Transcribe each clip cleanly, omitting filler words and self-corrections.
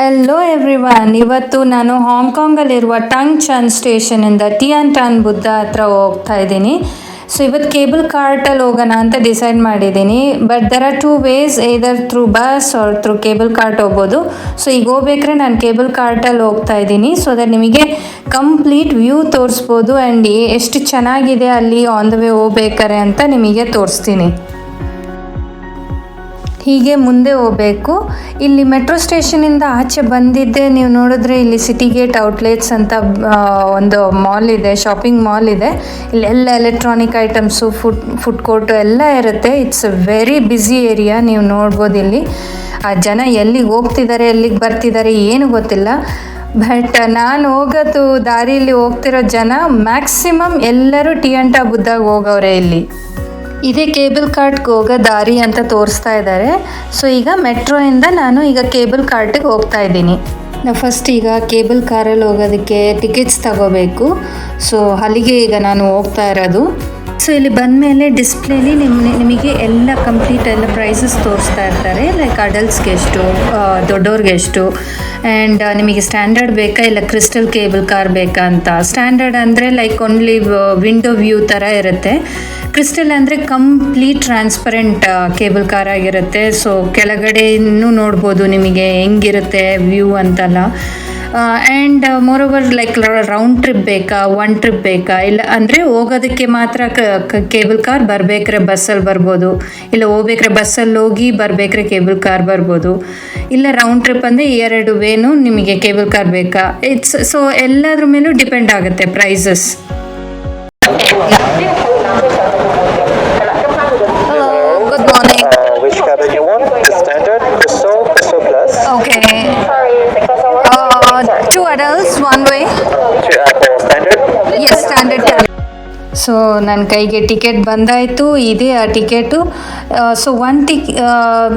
Hello everyone, ಇವತ್ತು ನಾನು ಹಾಂಗ್ಕಾಂಗಲ್ಲಿರುವ tongue ಚಂದ್ ಸ್ಟೇಷನಿಂದ ಟಿಯಾನ್ ಟಾನ್ ಬುದ್ಧ ಹತ್ರ ಹೋಗ್ತಾ ಇದ್ದೀನಿ. ಸೊ ಇವತ್ತು ಕೇಬಲ್ ಕಾರ್ಟಲ್ಲಿ ಹೋಗೋಣ ಅಂತ ಡಿಸೈಡ್ ಮಾಡಿದ್ದೀನಿ. But there are 2 ways, either through bus or through cable cart ಹೋಗ್ಬೋದು. ಸೊ ಈಗ ಹೋಗ್ಬೇಕ್ರೆ ನಾನು ಕೇಬಲ್ ಕಾರ್ಟಲ್ಲಿ ಹೋಗ್ತಾ ಇದ್ದೀನಿ. ಸೊ ದಟ್ ನಿಮಗೆ ಕಂಪ್ಲೀಟ್ ವ್ಯೂ ತೋರಿಸ್ಬೋದು ಆ್ಯಂಡ್ ಎಷ್ಟು ಚೆನ್ನಾಗಿದೆ ಅಲ್ಲಿ ಆನ್ ದ ವೇ ಹೋಗ್ಬೇಕಾರೆ ಅಂತ ನಿಮಗೆ ತೋರಿಸ್ತೀನಿ. ಹೀಗೆ ಮುಂದೆ ಹೋಗಬೇಕು. ಇಲ್ಲಿ ಮೆಟ್ರೋ ಸ್ಟೇಷನಿಂದ ಆಚೆ ಬಂದಿದ್ದೆ ನೀವು ನೋಡಿದ್ರೆ ಇಲ್ಲಿ ಸಿಟಿ ಗೇಟ್ ಔಟ್ಲೆಟ್ಸ್ ಅಂತ ಒಂದು ಮಾಲ್ ಇದೆ, ಶಾಪಿಂಗ್ ಮಾಲ್ ಇದೆ. ಇಲ್ಲೆಲ್ಲ ಎಲೆಕ್ಟ್ರಾನಿಕ್ ಐಟಮ್ಸು, ಫುಡ್ ಕೋರ್ಟು ಎಲ್ಲ ಇರುತ್ತೆ. It's a very busy area. ನೀವು ನೋಡ್ಬೋದು ಇಲ್ಲಿ ಆ ಜನ ಎಲ್ಲಿಗೆ ಹೋಗ್ತಿದ್ದಾರೆ, ಎಲ್ಲಿಗೆ ಬರ್ತಿದ್ದಾರೆ ಏನು ಗೊತ್ತಿಲ್ಲ. ಬಟ್ ನಾನು ಹೋಗೋದು ದಾರಿಯಲ್ಲಿ ಹೋಗ್ತಿರೋ ಜನ ಮ್ಯಾಕ್ಸಿಮಮ್ ಎಲ್ಲರೂ ಟಿಯಾನ್ ಟಾನ್ ಬುದ್ಧಾಗ ಹೋಗವ್ರೆ. ಇಲ್ಲಿ ಇದೇ ಕೇಬಲ್ ಕಾರ್ಟ್ಗೆ ಹೋಗೋ ದಾರಿ ಅಂತ ತೋರಿಸ್ತಾ ಇದ್ದಾರೆ. ಸೊ ಈಗ ಮೆಟ್ರೋಯಿಂದ ನಾನು ಈಗ ಕೇಬಲ್ ಕಾರ್ಟಿಗೆ ಹೋಗ್ತಾ ಇದ್ದೀನಿ. ನಾವು ಫಸ್ಟ್ ಈಗ ಕೇಬಲ್ ಕಾರಲ್ಲಿ ಹೋಗೋದಕ್ಕೆ ಟಿಕೆಟ್ಸ್ ತಗೋಬೇಕು. ಸೊ ಅಲ್ಲಿಗೆ ಈಗ ನಾನು ಹೋಗ್ತಾ ಇರೋದು. ಸೊ ಇಲ್ಲಿ ಬಂದಮೇಲೆ ಡಿಸ್ಪ್ಲೇಲಿ ನಿಮಗೆ ಎಲ್ಲ ಕಂಪ್ಲೀಟ್ ಎಲ್ಲ ಪ್ರೈಸಸ್ ತೋರಿಸ್ತಾ ಇರ್ತಾರೆ. ಲೈಕ್ ಅಡಲ್ಟ್ಸ್ಗೆ ಎಷ್ಟು, ದೊಡ್ಡವ್ರಿಗೆ ಎಷ್ಟು, ಆ್ಯಂಡ್ ನಿಮಗೆ ಸ್ಟ್ಯಾಂಡರ್ಡ್ ಬೇಕಾ ಇಲ್ಲ ಕ್ರಿಸ್ಟಲ್ ಕೇಬಲ್ ಕಾರ್ ಬೇಕಾ ಅಂತ. ಸ್ಟ್ಯಾಂಡರ್ಡ್ ಅಂದರೆ ಲೈಕ್ ಓನ್ಲಿ ವಿಂಡೋ ವ್ಯೂ ಥರ ಇರುತ್ತೆ. ಕ್ರಿಸ್ಟಲ್ ಅಂದರೆ ಕಂಪ್ಲೀಟ್ ಟ್ರಾನ್ಸ್ಪರೆಂಟ್ ಕೇಬಲ್ ಕಾರ್ ಆಗಿರುತ್ತೆ. ಸೊ ಕೆಳಗಡೆ ಇನ್ನೂ ನೋಡ್ಬೋದು ನಿಮಗೆ ಹೆಂಗಿರುತ್ತೆ ವ್ಯೂ ಅಂತಲ್ಲ. And more over like round trip ಬೇಕಾ, ಒನ್ ಟ್ರಿಪ್ ಬೇಕಾ, ಇಲ್ಲ ಅಂದರೆ ಹೋಗೋದಕ್ಕೆ ಮಾತ್ರ ಕೇಬಲ್ ಕಾರ್, ಬರಬೇಕ್ರೆ ಬಸ್ಸಲ್ಲಿ ಬರ್ಬೋದು, ಇಲ್ಲ ಹೋಗ್ಬೇಕ್ರೆ ಬಸ್ಸಲ್ಲಿ ಹೋಗಿ ಬರಬೇಕ್ರೆ ಕೇಬಲ್ ಕಾರ್ ಬರ್ಬೋದು, ಇಲ್ಲ ರೌಂಡ್ ಟ್ರಿಪ್ ಅಂದರೆ 2 ವೇನು ನಿಮಗೆ ಕೇಬಲ್ ಕಾರ್ ಬೇಕಾ. ಇಟ್ಸ್ ಸೊ ಎಲ್ಲದ್ರ ಮೇಲೂ ಡಿಪೆಂಡ್ ಆಗುತ್ತೆ prices. Which cabin you want? The standard, Crystal, Crystal Plus. Okay. 2 adults, 1 way. Standard? Yes, standard cabin. So ನನ್ನ ಕೈಗೆ ಟಿಕೆಟ್ ಬಂದಾಯಿತು. ಇದೇ ಆ ಟಿಕೆಟು. ಸೊ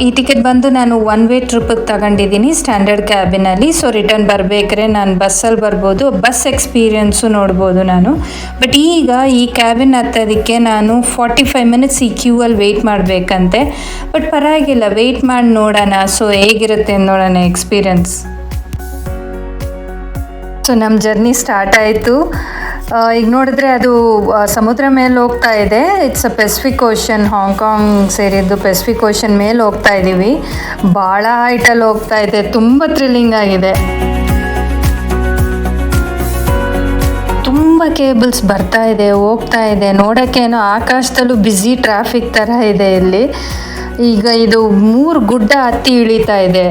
ಈ ಟಿಕೆಟ್ ಬಂದು ನಾನು 1 ವೇ ಟ್ರಿಪ್ಪಿಗೆ ತಗೊಂಡಿದ್ದೀನಿ ಸ್ಟ್ಯಾಂಡರ್ಡ್ ಕ್ಯಾಬಿನಲ್ಲಿ. ಸೊ ರಿಟರ್ನ್ ಬರಬೇಕ್ರೆ ನಾನು ಬಸ್ಸಲ್ಲಿ ಬರ್ಬೋದು, ಬಸ್ ಎಕ್ಸ್ಪೀರಿಯನ್ಸು ನೋಡ್ಬೋದು ನಾನು. ಬಟ್ ಈಗ ಈ ಕ್ಯಾಬಿನ್ ಹತ್ತೋದಕ್ಕೆ ನಾನು 45 ಮಿನಿಟ್ಸ್ ಈ ಕ್ಯೂವಲ್ಲಿ ವೆಯ್ಟ್ ಮಾಡಬೇಕಂತೆ. ಬಟ್ ಪರವಾಗಿಲ್ಲ, ವೆಯ್ಟ್ ಮಾಡಿ ನೋಡೋಣ. ಸೊ ಹೇಗಿರುತ್ತೆ ನೋಡೋಣ ಎಕ್ಸ್ಪೀರಿಯನ್ಸ್. ಸೊ ನಮ್ಮ ಜರ್ನಿ ಸ್ಟಾರ್ಟ್ ಆಯಿತು. ಈಗ ನೋಡಿದ್ರೆ ಅದು ಸಮುದ್ರ ಮೇಲೆ ಹೋಗ್ತಾ ಇದೆ. It's a Pacific ocean, Hong Kong ಸೇರಿದ್ದು ಪೆಸಿಫಿಕ್ ಓಷನ್ ಮೇಲೆ ಹೋಗ್ತಾ ಇದ್ದೀವಿ. ಭಾಳ ಹೈಟಲ್ಲಿ ಹೋಗ್ತಾ ಇದೆ, ತುಂಬ ಥ್ರಿಲ್ಲಿಂಗ್ ಆಗಿದೆ. ತುಂಬ ಕೇಬಲ್ಸ್ ಬರ್ತಾ ಇದೆ, ಹೋಗ್ತಾ ಇದೆ. ನೋಡೋಕ್ಕೇನೋ ಆಕಾಶದಲ್ಲೂ ಬ್ಯುಸಿ ಟ್ರಾಫಿಕ್ ಥರ ಇದೆ ಇಲ್ಲಿ. ಈಗ ಇದು 3 ಗುಡ್ಡ ಹತ್ತಿ ಇಳಿತಾ ಇದೆ.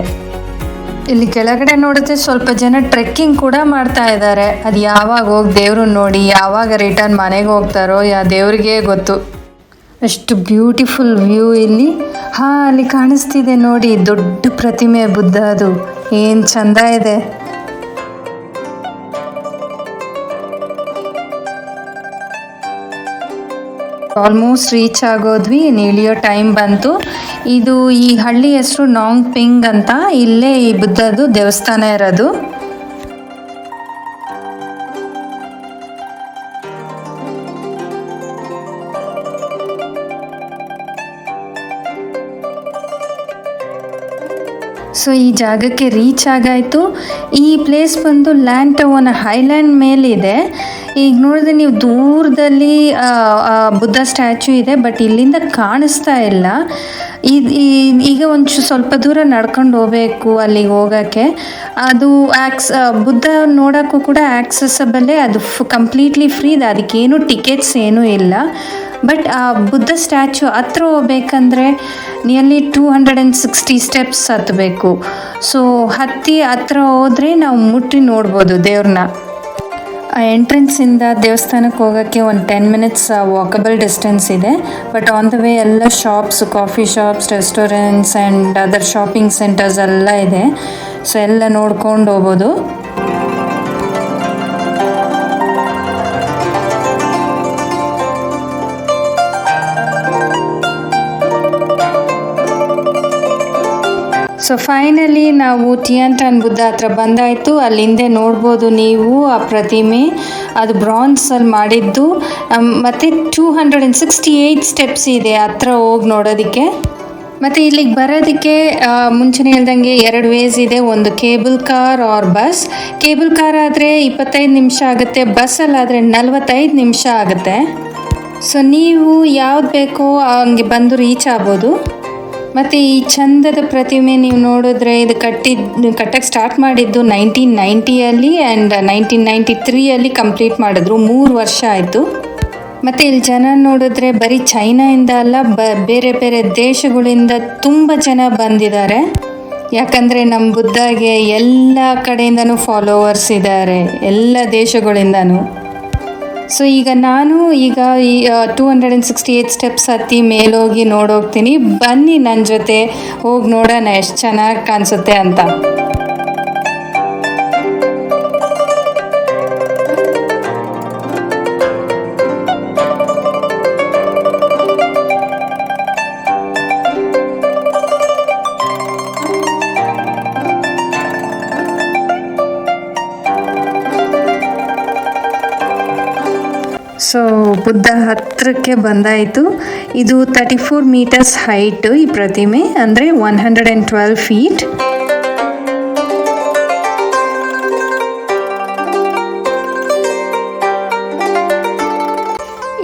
ಇಲ್ಲಿ ಕೆಳಗಡೆ ನೋಡಿದ್ರೆ ಸ್ವಲ್ಪ ಜನ ಟ್ರೆಕ್ಕಿಂಗ್ ಕೂಡ ಮಾಡ್ತಾ ಇದ್ದಾರೆ. ಅದು ಯಾವಾಗ ಹೋಗಿ ದೇವ್ರನ್ನ ನೋಡಿ ಯಾವಾಗ ರಿಟರ್ನ್ ಮನೆಗೆ ಹೋಗ್ತಾರೋ ದೇವ್ರಿಗೆ ಗೊತ್ತು. ಅಷ್ಟು ಬ್ಯೂಟಿಫುಲ್ ವ್ಯೂ ಇಲ್ಲಿ. ಅಲ್ಲಿ ಕಾಣಿಸ್ತಿದೆ ನೋಡಿ, ದೊಡ್ಡ ಪ್ರತಿಮೆ ಬುದ್ಧ, ಅದು ಏನು ಚಂದ ಇದೆ. ಆಲ್ಮೋಸ್ಟ್ ರೀಚ್ ಆಗೋದ್ವಿ, ಇಳಿಯೋ ಟೈಮ್ ಬಂತು. ಇದು ಈ ಹಳ್ಳಿ ಹೆಸರು ನಾಂಗ್ ಪಿಂಗ್ ಅಂತ. ಇಲ್ಲೇ ಈ ಬುದ್ಧದು ದೇವಸ್ಥಾನ ಇರೋದು. ಸೊ ಈ ಜಾಗಕ್ಕೆ ರೀಚ್ ಆಗಾಯಿತು. ಈ ಪ್ಲೇಸ್ ಬಂದು ಲ್ಯಾಂಟೋವನ ಹೈಲ್ಯಾಂಡ್ ಮೇಲಿದೆ. ಈಗ ನೋಡಿದ್ರೆ ನೀವು ದೂರದಲ್ಲಿ ಬುದ್ಧ ಸ್ಟ್ಯಾಚ್ಯೂ ಇದೆ, ಬಟ್ ಇಲ್ಲಿಂದ ಕಾಣಿಸ್ತಾ ಇಲ್ಲ. ಈಗ ಸ್ವಲ್ಪ ದೂರ ನಡ್ಕೊಂಡು ಹೋಗಬೇಕು ಅಲ್ಲಿಗೆ ಹೋಗೋಕ್ಕೆ. ಅದು ಬುದ್ಧ ನೋಡೋಕ್ಕೂ ಕೂಡ ಆಕ್ಸೆಸಬಲ್ಲೇ, ಅದು ಕಂಪ್ಲೀಟ್ಲಿ ಫ್ರೀ ಇದೆ, ಅದಕ್ಕೇನು ಟಿಕೆಟ್ಸ್ ಏನೂ ಇಲ್ಲ. ಬಟ್ ಆ ಬುದ್ಧ ಸ್ಟ್ಯಾಚ್ಯೂ ಹತ್ರ ಹೋಗ್ಬೇಕಂದ್ರೆ ನಿಯರ್ಲಿ 260 ಸ್ಟೆಪ್ಸ್ ಹತ್ತಬೇಕು. ಸೊ ಹತ್ತಿ ಹತ್ರ ಹೋದರೆ ನಾವು ಮುಟ್ಟಿ ನೋಡ್ಬೋದು ದೇವ್ರನ್ನ. ಆ ಎಂಟ್ರೆನ್ಸಿಂದ ದೇವಸ್ಥಾನಕ್ಕೆ ಹೋಗೋಕ್ಕೆ ಒಂದು 10 ಮಿನಿಟ್ಸ್ ವಾಕಬಲ್ ಡಿಸ್ಟೆನ್ಸ್ ಇದೆ. ಬಟ್ ಆನ್ ದ ವೇ ಎಲ್ಲ shops, coffee shops, restaurants and other shopping centres ಎಲ್ಲ ಇದೆ. ಸೊ ಎಲ್ಲ ನೋಡ್ಕೊಂಡು ಹೋಗ್ಬೋದು. ಸೊ ಫೈನಲಿ ನಾವು ಟಿಯಾನ್ ಟಾನ್ ಬುದ್ಧ ಹತ್ರ ಬಂದಾಯಿತು. ಅಲ್ಲಿಂದೆ ನೋಡ್ಬೋದು ನೀವು ಆ ಪ್ರತಿಮೆ, ಅದು ಬ್ರಾನ್ಸಲ್ಲಿ ಮಾಡಿದ್ದು. ಮತ್ತು 268 ಸ್ಟೆಪ್ಸ್ ಇದೆ ಹತ್ರ ಹೋಗಿ ನೋಡೋದಕ್ಕೆ. ಮತ್ತು ಇಲ್ಲಿಗೆ ಬರೋದಕ್ಕೆ ಮುಂಚೆನೇ ಹೇಳ್ದಂಗೆ 2 ವೇಸ್ ಇದೆ. ಒಂದು cable car or bus. Cable car ಆದರೆ 25 ನಿಮಿಷ ಆಗುತ್ತೆ, ಬಸ್ಸಲ್ಲಾದರೆ 45 ನಿಮಿಷ ಆಗುತ್ತೆ. ಸೊ ನೀವು ಯಾವ್ದು ಬೇಕೋ ಹಂಗೆ ಬಂದು ರೀಚ್ ಆಗ್ಬೋದು. ಮತ್ತು ಈ ಚಂದದ ಪ್ರತಿಮೆ ನೀವು ನೋಡಿದ್ರೆ ಇದು ಕಟ್ಟಕ್ಕೆ ಸ್ಟಾರ್ಟ್ ಮಾಡಿದ್ದು 1990 ಆ್ಯಂಡ್ 1993 ಕಂಪ್ಲೀಟ್ ಮಾಡಿದ್ರು. 3 ವರ್ಷ ಆಯಿತು. ಮತ್ತು ಇಲ್ಲಿ ಜನ ನೋಡಿದ್ರೆ ಬರೀ ಚೈನಾಯಿಂದ ಅಲ್ಲ, ಬೇರೆ ಬೇರೆ ದೇಶಗಳಿಂದ ತುಂಬ ಜನ ಬಂದಿದ್ದಾರೆ. ಯಾಕಂದರೆ ನಮ್ಮ ಬುದ್ಧಗೆ ಎಲ್ಲ ಕಡೆಯಿಂದನೂ ಫಾಲೋವರ್ಸ್ ಇದ್ದಾರೆ, ಎಲ್ಲ ದೇಶಗಳಿಂದನೂ. ಸೊ ಈಗ ನಾನು ಈ 268 ಸ್ಟೆಪ್ಸ್ ಹತ್ತಿ ಮೇಲೋಗಿ ನೋಡೋಗ್ತೀನಿ. ಬನ್ನಿ ನನ್ನ ಜೊತೆ ಹೋಗಿ ನೋಡೋಣ ಎಷ್ಟು ಚೆನ್ನಾಗಿ ಕಾಣಿಸುತ್ತೆ ಅಂತ. ಸೊ ಬುದ್ಧ ಹತ್ತಿರಕ್ಕೆ ಬಂದಾಯಿತು. ಇದು 34 ಮೀಟರ್ಸ್ ಹೈಟು ಈ ಪ್ರತಿಮೆ, ಅಂದರೆ 112 ಫೀಟ್.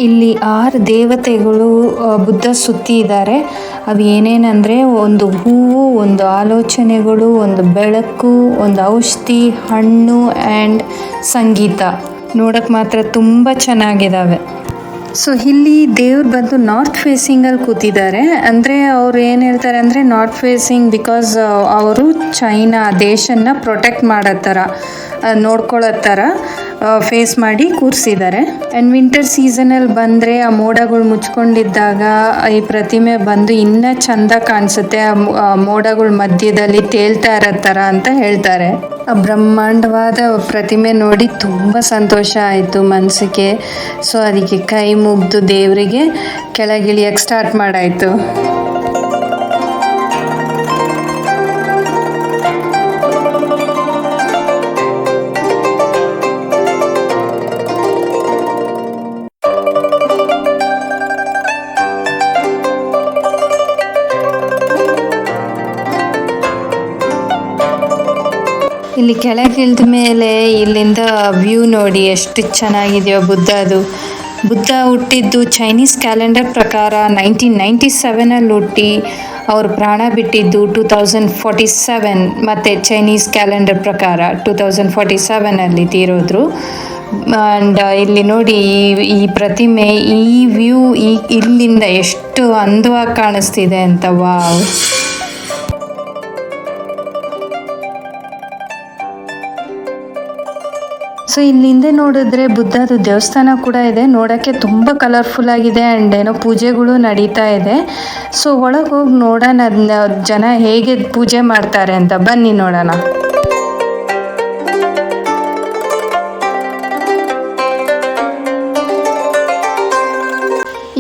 ಇಲ್ಲಿ 6 ದೇವತೆಗಳು ಬುದ್ಧ ಸುತ್ತಿ ಇದ್ದಾರೆ. ಅವು ಏನೇನೆಂದರೆ ಒಂದು ಹೂವು, ಒಂದು ಆಲೋಚನೆಗಳು, ಒಂದು ಬೆಳಕು, ಒಂದು ಔಷಧಿ, ಹಣ್ಣು ಆ್ಯಂಡ್ ಸಂಗೀತ. ನೋಡೋಕ್ಕೆ ಮಾತ್ರ ತುಂಬ ಚೆನ್ನಾಗಿದ್ದಾವೆ. ಸೊ ಇಲ್ಲಿ ದೇವ್ರು ಬಂದು ನಾರ್ತ್ ಫೇಸಿಂಗಲ್ಲಿ ಕೂತಿದ್ದಾರೆ. ಅಂದರೆ ಅವ್ರು ಏನು ಹೇಳ್ತಾರೆ ಅಂದರೆ ನಾರ್ತ್ ಫೇಸಿಂಗ್ ಬಿಕಾಸ್ ಅವರು ಚೈನಾ ದೇಶನ ಪ್ರೊಟೆಕ್ಟ್ ಮಾಡೋ ಥರ, ನೋಡ್ಕೊಳ್ಳೋ ಥರ ಫೇಸ್ ಮಾಡಿ ಕೂರಿಸಿದ್ದಾರೆ. ಆ್ಯಂಡ್ ವಿಂಟರ್ ಸೀಸನಲ್ಲಿ ಬಂದರೆ ಆ ಮೋಡಗಳು ಮುಚ್ಕೊಂಡಿದ್ದಾಗ ಈ ಪ್ರತಿಮೆ ಬಂದು ಇನ್ನೂ ಚೆಂದ ಕಾಣಿಸುತ್ತೆ. ಆ ಮೋಡಗಳ ಮಧ್ಯದಲ್ಲಿ ತೇಲ್ತಾ ಇರೋ ಥರ ಅಂತ ಹೇಳ್ತಾರೆ. ಆ ಬ್ರಹ್ಮಾಂಡವಾದ ಪ್ರತಿಮೆ ನೋಡಿ ತುಂಬ ಸಂತೋಷ ಆಯಿತು ಮನಸ್ಸಿಗೆ. ಸೊ ಅದಕ್ಕೆ ಕೈ ಮುಗಿದು ದೇವರಿಗೆ ಕೆಳಗಿಳಿಯಕ್ಕೆ ಸ್ಟಾರ್ಟ್ ಮಾಡಾಯಿತು. ಇಲ್ಲಿ ಕೆಳಗೆ ಇಳಿದ ಮೇಲೆ ಇಲ್ಲಿಂದ ವ್ಯೂ ನೋಡಿ ಎಷ್ಟು ಚೆನ್ನಾಗಿದೆಯೋ ಬುದ್ಧದು. ಬುದ್ಧ ಹುಟ್ಟಿದ್ದು ಚೈನೀಸ್ ಕ್ಯಾಲೆಂಡರ್ ಪ್ರಕಾರ 1997 ಹುಟ್ಟಿ ಅವರು ಪ್ರಾಣ ಬಿಟ್ಟಿದ್ದು 2047, ಮತ್ತು ಚೈನೀಸ್ ಕ್ಯಾಲೆಂಡರ್ ಪ್ರಕಾರ 2047 ತೀರೋದ್ರು. ಆ್ಯಂಡ್ ಇಲ್ಲಿ ನೋಡಿ ಈ ಪ್ರತಿಮೆ, ಈ ವ್ಯೂ ಇಲ್ಲಿಂದ ಎಷ್ಟು ಅಂದವಾಗಿ ಕಾಣಿಸ್ತಿದೆ ಅಂತ. ವಾವ್! ಸೊ ಇಲ್ಲಿಂದ ನೋಡಿದ್ರೆ ಬುದ್ಧದ ದೇವಸ್ಥಾನ ಕೂಡ ಇದೆ. ನೋಡೋಕ್ಕೆ ತುಂಬ ಕಲರ್ಫುಲ್ ಆಗಿದೆ ಆ್ಯಂಡ್ ಏನೋ ಪೂಜೆಗಳು ನಡೀತಾ ಇದೆ. ಸೊ ಒಳಗೆ ಹೋಗಿ ನೋಡೋಣ ಜನ ಹೇಗೆ ಪೂಜೆ ಮಾಡ್ತಾರೆ ಅಂತ. ಬನ್ನಿ ನೋಡೋಣ.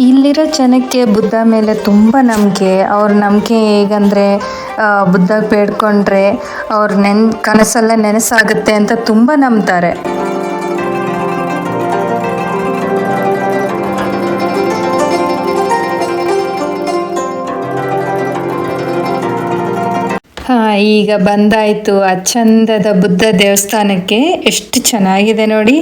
ಇಲ್ಲಿರೋ ಜನಕ್ಕೆ ಬುದ್ಧ ಮೇಲೆ ತುಂಬ ನಂಬಿಕೆ. ಅವ್ರ ನಂಬಿಕೆ ಹೇಗಂದರೆ ಬುದ್ಧಗೆ ಬೇಡ್ಕೊಂಡ್ರೆ ಅವ್ರ ಕನಸೆಲ್ಲ ನೆನಸಾಗುತ್ತೆ ಅಂತ ತುಂಬ ನಂಬ್ತಾರೆ. ಈಗ ಬಂದಾಯಿತು ಆ ಚಂದದ ಬುದ್ಧ ದೇವಸ್ಥಾನಕ್ಕೆ. ಎಷ್ಟು ಚೆನ್ನಾಗಿದೆ ನೋಡಿ.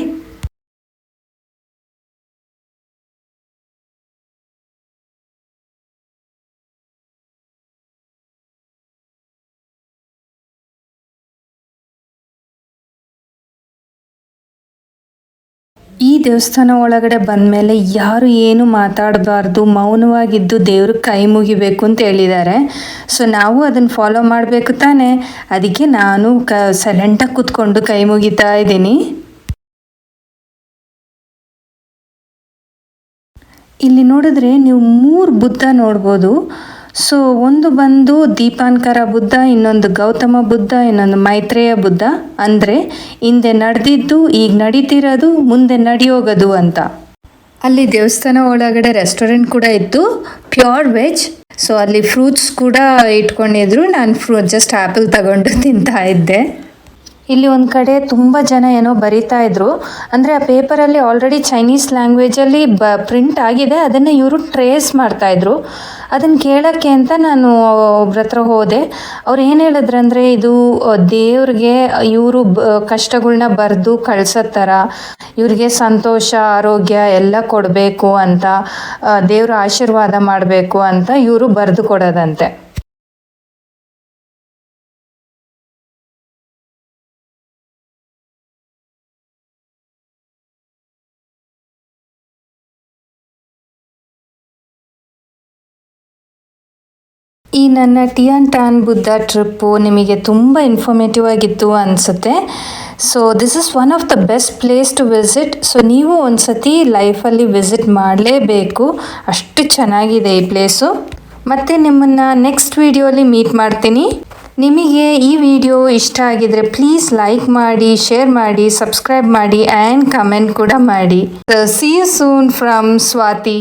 ಈ ದೇವಸ್ಥಾನ ಒಳಗಡೆ ಬಂದಮೇಲೆ ಯಾರು ಏನು ಮಾತಾಡಬಾರ್ದು, ಮೌನವಾಗಿದ್ದು ದೇವ್ರಿಗೆ ಕೈ ಮುಗಿಬೇಕು ಅಂತ ಹೇಳಿದ್ದಾರೆ. ಸೊ ನಾವು ಅದನ್ನು ಫಾಲೋ ಮಾಡಬೇಕು ತಾನೇ. ಅದಕ್ಕೆ ನಾನು ಸೈಲೆಂಟಾಗಿ ಕೂತ್ಕೊಂಡು ಕೈ ಮುಗಿತಾ ಇದ್ದೀನಿ. ಇಲ್ಲಿ ನೋಡಿದ್ರೆ ನೀವು 3 ಬುದ್ಧ ನೋಡ್ಬೋದು. ಸೊ ಒಂದು ಬಂದು ದೀಪಾಂಕರ ಬುದ್ಧ, ಇನ್ನೊಂದು ಗೌತಮ ಬುದ್ಧ, ಇನ್ನೊಂದು ಮೈತ್ರೇಯ ಬುದ್ಧ. ಅಂದರೆ ಹಿಂದೆ ನಡೆದಿದ್ದು, ಈಗ ನಡೀತಿರೋದು, ಮುಂದೆ ನಡೆಯೋಗೋದು ಅಂತ. ಅಲ್ಲಿ ದೇವಸ್ಥಾನ ಒಳಗಡೆ ರೆಸ್ಟೋರೆಂಟ್ ಕೂಡ ಇತ್ತು, ಪ್ಯೂರ್ ವೆಜ್. ಸೊ ಅಲ್ಲಿ ಫ್ರೂಟ್ಸ್ ಕೂಡ ಇಟ್ಕೊಂಡಿದ್ರು. ನಾನು ಜಸ್ಟ್ ಆ್ಯಪಲ್ ತಗೊಂಡು ತಿಂತಾ ಇದ್ದೆ. ಇಲ್ಲಿ ಒಂದು ಕಡೆ ತುಂಬ ಜನ ಏನೋ ಬರಿತಾ ಇದ್ರು, ಅಂದರೆ ಆ ಪೇಪರಲ್ಲಿ ಆಲ್ರೆಡಿ ಚೈನೀಸ್ ಲ್ಯಾಂಗ್ವೇಜಲ್ಲಿ ಪ್ರಿಂಟ್ ಆಗಿದೆ, ಅದನ್ನು ಇವರು ಟ್ರೇಸ್ ಮಾಡ್ತಾಯಿದ್ರು. ಅದನ್ನು ಕೇಳೋಕ್ಕೆ ಅಂತ ನಾನು ಒಬ್ರ ಹತ್ರ ಹೋದೆ. ಅವ್ರು ಏನು ಹೇಳಿದ್ರಂದರೆ ಇದು ದೇವ್ರಿಗೆ ಇವರು ಕಷ್ಟಗಳ್ನ ಬರೆದು ಕಳ್ಸೋ ಥರ, ಇವ್ರಿಗೆ ಸಂತೋಷ ಆರೋಗ್ಯ ಎಲ್ಲ ಕೊಡಬೇಕು ಅಂತ, ದೇವ್ರ ಆಶೀರ್ವಾದ ಮಾಡಬೇಕು ಅಂತ ಇವರು ಬರೆದು ಕೊಡೋದಂತೆ. ಈ ನನ್ನ ಟಿಯಾನ್ ಬುದ್ಧ ಟ್ರಿಪ್ಪು ನಿಮಗೆ ತುಂಬ ಇನ್ಫಾರ್ಮೇಟಿವ್ ಆಗಿತ್ತು ಅನಿಸುತ್ತೆ. So this is one of the best place to visit. So ನೀವು ಒಂದು ಸತಿ ಲೈಫಲ್ಲಿ ವಿಸಿಟ್ ಮಾಡಲೇಬೇಕು, ಅಷ್ಟು ಚೆನ್ನಾಗಿದೆ ಈ ಪ್ಲೇಸು. ಮತ್ತು ನಿಮ್ಮನ್ನು ನೆಕ್ಸ್ಟ್ ವಿಡಿಯೋಲಿ ಮೀಟ್ ಮಾಡ್ತೀನಿ. ನಿಮಗೆ ಈ ವಿಡಿಯೋ ಇಷ್ಟ ಆಗಿದರೆ ಪ್ಲೀಸ್ ಲೈಕ್ ಮಾಡಿ, ಶೇರ್ ಮಾಡಿ, ಸಬ್ಸ್ಕ್ರೈಬ್ ಮಾಡಿ ಆ್ಯಂಡ್ ಕಮೆಂಟ್ ಕೂಡ ಮಾಡಿ. See you soon from Swati.